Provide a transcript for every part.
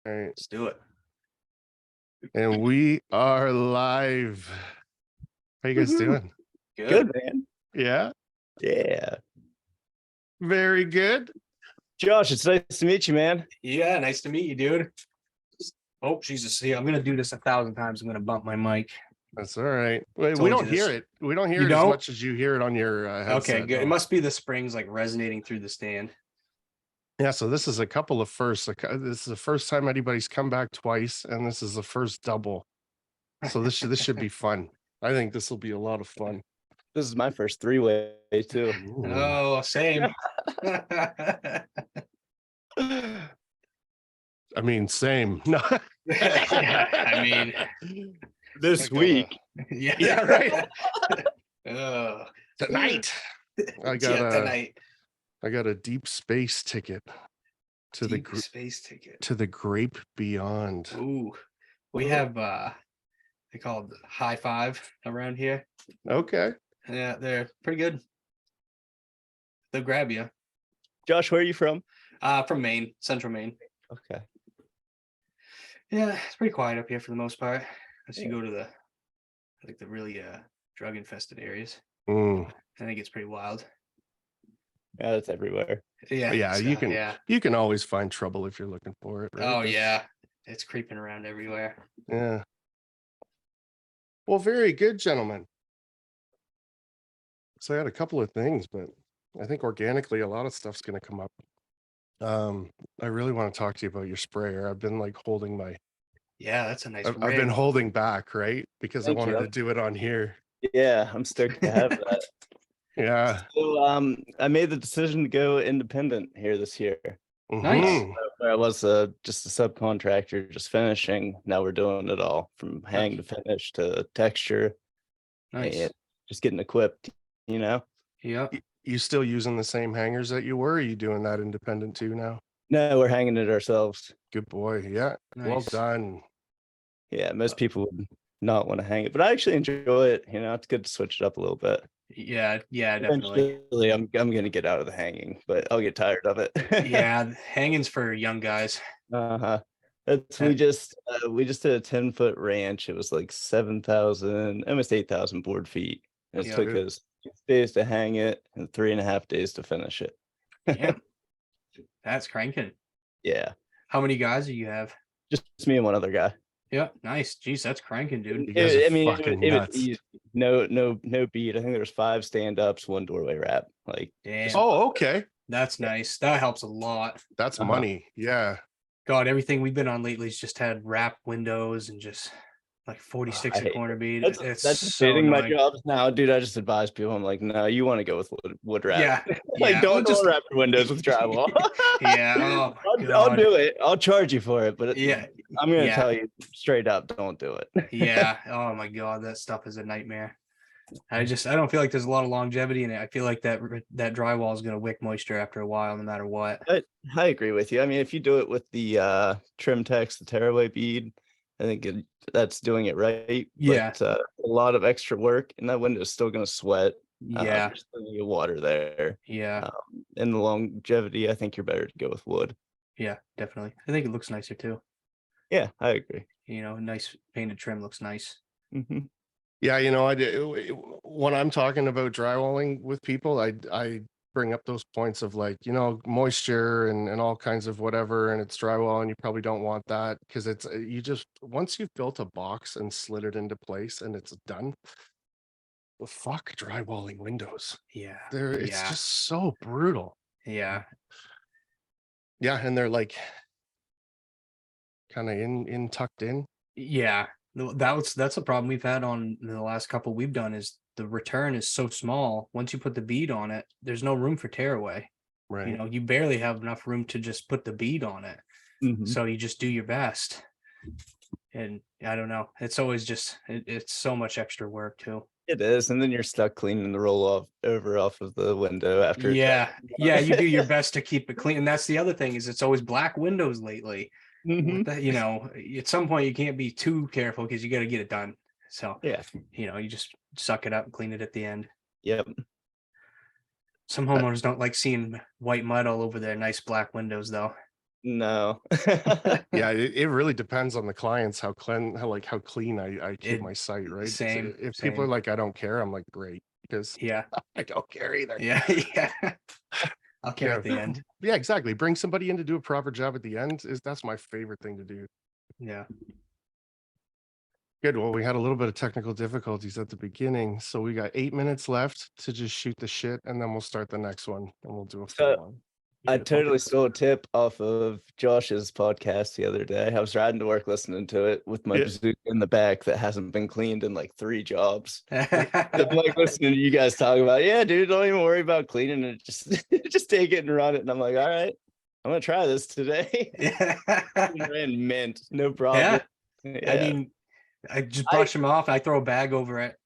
All right. Let's do it. And we are live. How you guys doing? Good, man. Yeah. Yeah. Very good. Josh, it's nice to meet you, man. Yeah, nice to meet you, dude. Oh, Jesus. See, I'm gonna do this 1,000 times. I'm gonna bump my mic. That's all right. Wait, we Told don't you this. hear it. We don't hear You it as don't? much as you hear it on your headset. Okay, good. no. It must be the springs like resonating through the stand. Yeah, so this is a couple of firsts. This is the first time anybody's come back twice, and this is the first double. So this should be fun. I think this will be a lot of fun. This is my first three-way too. Ooh. Oh, same. I mean, same. No. I mean, This I week. yeah, right. Oh, Tonight, I tonight. got a deep space ticket to Deep space ticket. to the Grape Beyond. Ooh, we have they call it high five around here. Okay. Yeah, they're pretty good. They'll grab you. Josh, where are you from? From Maine, central Maine. Okay. Yeah, it's pretty quiet up here for the most part. Unless you go to the really drug infested areas. Mm. I think it's pretty wild. Yeah, it's everywhere. Yeah, Yeah, so, you can Yeah. you can always find trouble if you're looking for it. Right? Oh yeah, it's creeping around everywhere. Yeah. Well, very good, gentlemen. So I had a couple of things, but I think organically a lot of stuff's going to come up. I really want to talk to you about your sprayer. I've been like holding my. Yeah, that's a nice. I've been rig. holding back, right? Because Thank I wanted you. to do it on here. Yeah, I'm stoked to have that. Yeah. So I made the decision to go independent here this year. Nice. Mhm. Where I was just a subcontractor, just finishing. Now we're doing it all from hang to finish to texture Nice. and just getting equipped, you know? Yeah. You still using the same hangers that you were? Or are you doing that independent too now? No, we're hanging it ourselves. Good boy. Yeah. Well Nice. done. Yeah, most people would not want to hang it, but I actually enjoy it. You know, it's good to switch it up a little bit. Yeah, definitely. Eventually, I'm gonna get out of the hanging, but I'll get tired of it. Yeah, hanging's for young guys. Uh-huh. We just did a 10-foot ranch. It was like 7,000, almost 8,000 board feet. And it Yeah. took us 6 days to hang it and 3.5 days to finish it. Damn. That's cranking. Yeah, How many guys do you have? just me and one other guy. Yeah, nice. Jeez, that's cranking, dude. You guys are fucking it was nuts. easy. No beat. I think there was 5 stand-ups, 1 doorway wrap. Like, Damn. Oh, okay. That's nice. That helps a lot. That's Uh-huh. money. Yeah. God, everything we've been on lately has just had wrap windows and just like 46 I a hate corner bead. that's so dating my annoying. jobs now, dude. I just advise people. I'm like, no, you want to go with wood wrap. Yeah. Like, Yeah. don't Well, wrap your windows with drywall. Yeah. Oh, my I'll God. do it. I'll charge you for it, but Yeah. I'm gonna Yeah. tell you straight up, don't do it. Yeah. Oh my God, that stuff is a nightmare. I don't feel like there's a lot of longevity in it. I feel like that drywall is going to wick moisture after a while, no matter what. I agree with you. I mean, if you do it with the trim text, the tearaway bead, I think that's doing it right. Yeah. But a lot of extra work, and that window is still going to sweat. Yeah. There's plenty of water there. Yeah. And the longevity, I think you're better to go with wood. Yeah, definitely. I think it looks nicer too. Yeah, I agree. You know, nice painted trim looks nice. Mm-hmm. Yeah, I do. When I'm talking about drywalling with people, I bring up those points of like, moisture and all kinds of whatever, and it's drywall, and you probably don't want that because it's once you've built a box and slid it into place and it's done. Well, fuck drywalling windows. Yeah. It's just so brutal. Yeah. Yeah, and they're like kind of in tucked in. Yeah. That's a problem we've had on the last couple we've done is the return is so small. Once you put the bead on it, there's no room for tear away. Right. You barely have enough room to just put the bead on it. Mm-hmm. So you just do your best. And I don't know. It's always just it's so much extra work too. It is, and then you're stuck cleaning the roll off of the window after. Yeah, you do your best to keep it clean, and that's the other thing is it's always black windows lately. Mm-hmm. At some point you can't be too careful because you got to get it done. So yeah, you just suck it up and clean it at the end. Yep. Some homeowners don't like seeing white mud all over their nice black windows, though. No. Yeah, it really depends on the clients how clean I keep It my site, right? same, If people are same. like, I don't care, I'm like, great, because Yeah, I don't care either. yeah, yeah. I'll care Yeah. at the end. Yeah, exactly. Bring somebody in to do a proper job at the end that's my favorite thing to do. Yeah. Good. Well, we had a little bit of technical difficulties at the beginning, so we got 8 minutes left to just shoot the shit, and then we'll start the next one, and we'll do a So, full one. I totally stole a tip off of Josh's podcast the other day. I was riding to work listening to it with my Yeah. bazooka in the back that hasn't been cleaned in like 3 jobs. I'm Yeah. like listening to you guys talk about, yeah, dude, don't even worry about cleaning it. Just just take it and run it. And I'm like, all right, I'm gonna try this today. And mint, no problem. I Yeah. mean, I just brush them off. I throw a bag over it.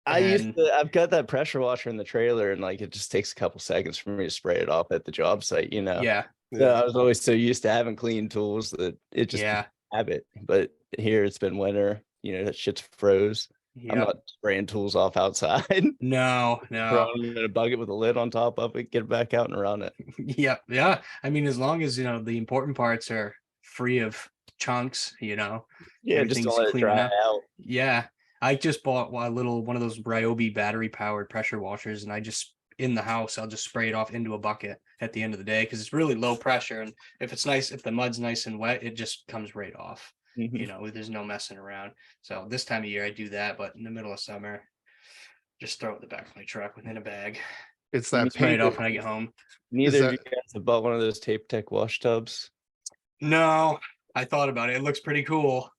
I've got that pressure washer in the trailer, and like it just takes a couple seconds for me to spray it off at the job site, you know. Yeah. So I was always so used to having clean tools that it just Yeah. habit. But here it's been winter, you know, that shit's froze. I'm Yeah. not spraying tools off outside. No. Throwing them in a bucket with a lid on top of it, get it back out and run it. Yep. Yeah. I mean, as long as the important parts are free of chunks, Yeah, just everything's don't let it clean dry enough. out. Yeah. I just bought one of those Ryobi battery powered pressure washers, and I just in the house, I'll just spray it off into a bucket at the end of the day because it's really low pressure. And if the mud's nice and wet, it just comes right off. Mhm. There's no messing around. So this time of year I do that, but in the middle of summer, just throw it in the back of my truck within a bag. It's that Spray it off paper. when I get home. Neither of you that- guys have bought one of those Tape Tech wash tubs. No, I thought about it. It looks pretty cool.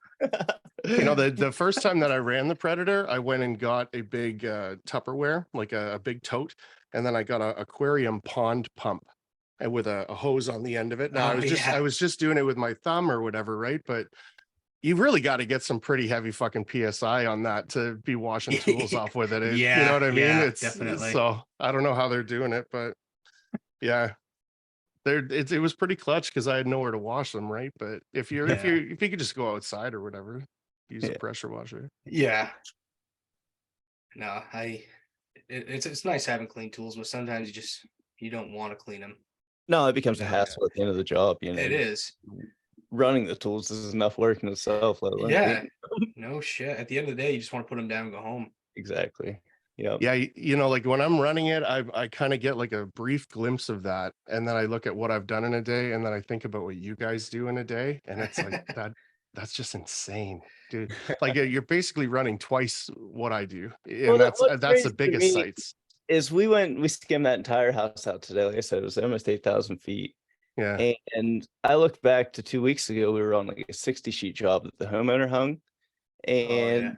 The first time that I ran the Predator, I went and got a big Tupperware, like a big tote, and then I got a aquarium pond pump, and with a hose on the end of it. Now Oh, I was just doing it with my thumb or whatever, right? But you really got to get some pretty heavy fucking PSI on that to be washing tools off with it. You know what I mean? Yeah, It's definitely. so I don't know how they're doing it, but yeah. It was pretty clutch because I had nowhere to wash them, right? But if you could just go outside or whatever, use a pressure washer. Yeah. No, it's nice having clean tools, but sometimes you don't want to clean them. No, it becomes a hassle at the end of the job, you know. It is. Running the tools is enough work in itself, let alone Yeah. cleaning. No shit. At the end of the day, you just want to put them down and go home. Exactly. Yep. Yeah, like when I'm running it, I kind of get like a brief glimpse of that, and then I look at what I've done in a day, and then I think about what you guys do in a day, and it's like that's just insane, dude. Like you're basically running twice what I do, and Well, that's what's the crazy to biggest me sites. is we skimmed that entire house out today. Like I said, it was almost 8,000 feet. Yeah. And I looked back to 2 weeks ago, we were on like a 60 sheet job that the homeowner hung, and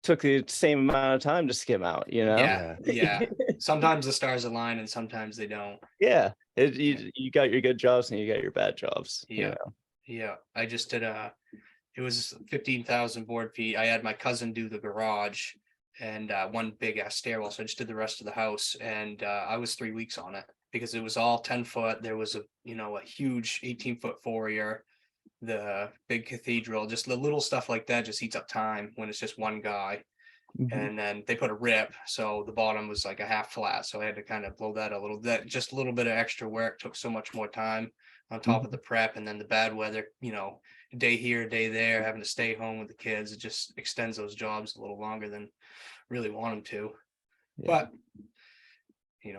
took the same amount of time to skim out, you know? Yeah. Sometimes the stars align and sometimes they don't. Yeah. You got your good jobs and you got your bad jobs. Yeah. You know? Yeah. I just did it was 15,000 board feet. I had my cousin do the garage and one big ass stairwell. So I just did the rest of the house, and I was 3 weeks on it because it was all 10 foot. There was a huge 18-foot foyer, the big cathedral, just the little stuff like that just eats up time when it's just one guy. Mhm. And then they put a rip, so the bottom was like a half flat, so I had to kind of blow that a little. That just a little bit of extra work took so much more time on top of the prep, and then the bad weather, day here, day there, having to stay home with the kids, it just extends those jobs a little longer than really want them to. Yeah. But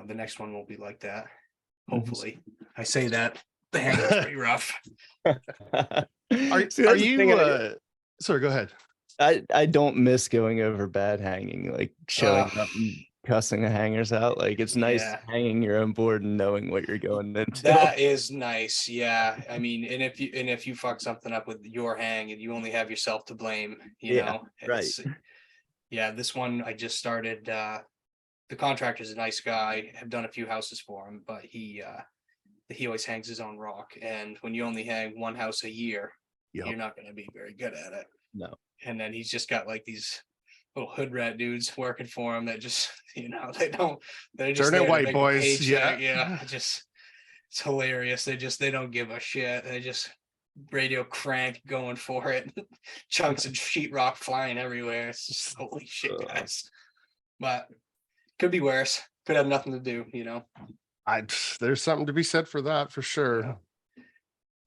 the next one won't be like that, hopefully. I say that the hanging's pretty rough. Are you sorry, go ahead. I don't miss going over bad hanging, like showing up and cussing the hangers out. Like it's nice hanging your own board and knowing what you're going into. That is nice. Yeah. I mean, and if you fuck something up with your hang and you only have yourself to blame, right. Yeah, this one I just started. The contractor's a nice guy. I've done a few houses for him, but he always hangs his own rock. And when you only hang one house a year, you're not going to be very good at it. No. And then he's just got like these little hood rat dudes working for him that just, they're just Dirty white boys. Yeah. It's hilarious. They don't give a shit. They just radio crank going for it. Chunks of sheetrock flying everywhere. It's just holy shit, guys. But could be worse. Could have nothing to do, There's something to be said for that, for sure.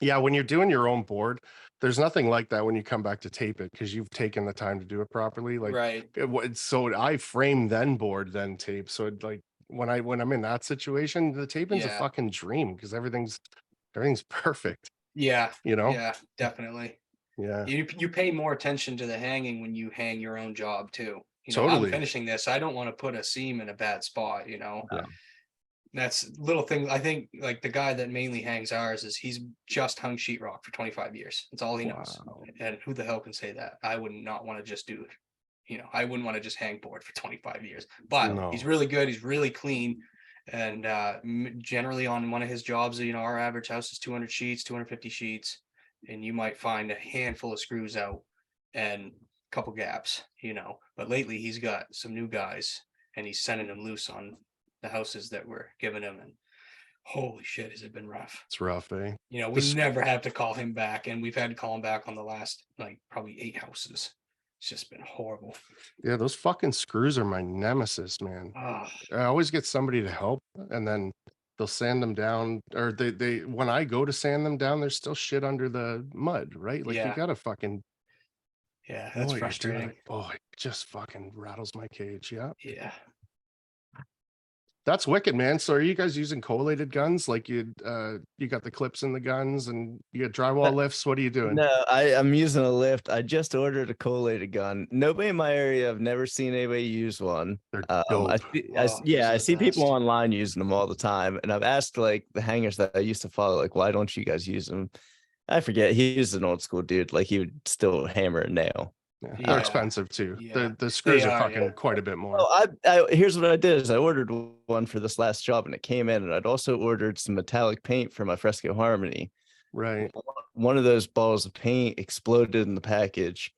Yeah, when you're doing your own board, there's nothing like that when you come back to tape it because you've taken the time to do it properly. Like, Right. so I frame then board then tape. So like when I'm in that situation, the taping's a Yeah. fucking dream because everything's perfect. Yeah. You know? Yeah, definitely. Yeah, You pay more attention to the hanging when you hang your own job too. I'm totally. finishing this. I don't want to put a seam in a bad spot, Yeah. That's little things. I think like the guy that mainly hangs ours he's just hung sheetrock for 25 years. That's all he knows. Wow. And who the hell can say that? I would not want to just do it. I wouldn't want to just hang board for 25 years. But No. he's really good. He's really clean. And generally on one of his jobs, our average house is 200 sheets, 250 sheets. And you might find a handful of screws out and a couple gaps, But lately he's got some new guys and he's sending them loose on the houses that we're giving him, and holy shit, has it been rough. It's rough, eh? We never have to call him back, and we've had to call him back on the last like probably 8 houses. It's just been horrible. Yeah, those fucking screws are my nemesis, man. Oh, I always get somebody to help and then they'll sand them down, or they when I go to sand them down, there's still shit under the mud, right? Like you yeah. gotta fucking Yeah, know that's what you're frustrating. doing. Oh, it just fucking rattles my cage. Yeah. Yeah. That's wicked, man. So are you guys using collated guns? Like you got the clips in the guns and you got drywall lifts? What are you doing? No, I'm using a lift. I just ordered a collated gun. Nobody in my area, I've never seen anybody use one. They're I dope. see people online using them all the time. And I've asked like the hangers that I used to follow, like, why don't you guys use them? I forget. He's an old school dude. Like he would still hammer a nail. Yeah, Yeah. they're expensive too. Yeah. The screws They are are, fucking yeah. quite a bit more. Oh, here's what I did is I ordered one for this last job and it came in, and I'd also ordered some metallic paint for my Fresco Harmony. Right. One of those balls of paint exploded in the package,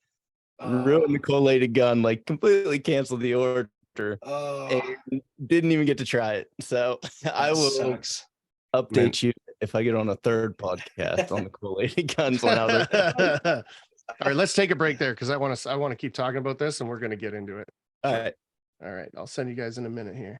ruined the collated gun, like completely canceled the order, and didn't even get to try it. So I will update you if I get on a third podcast on the collated guns on how they're. All right, let's take a break there because I want to keep talking about this and we're going to get into it. All right. All right, I'll send you guys in a minute here.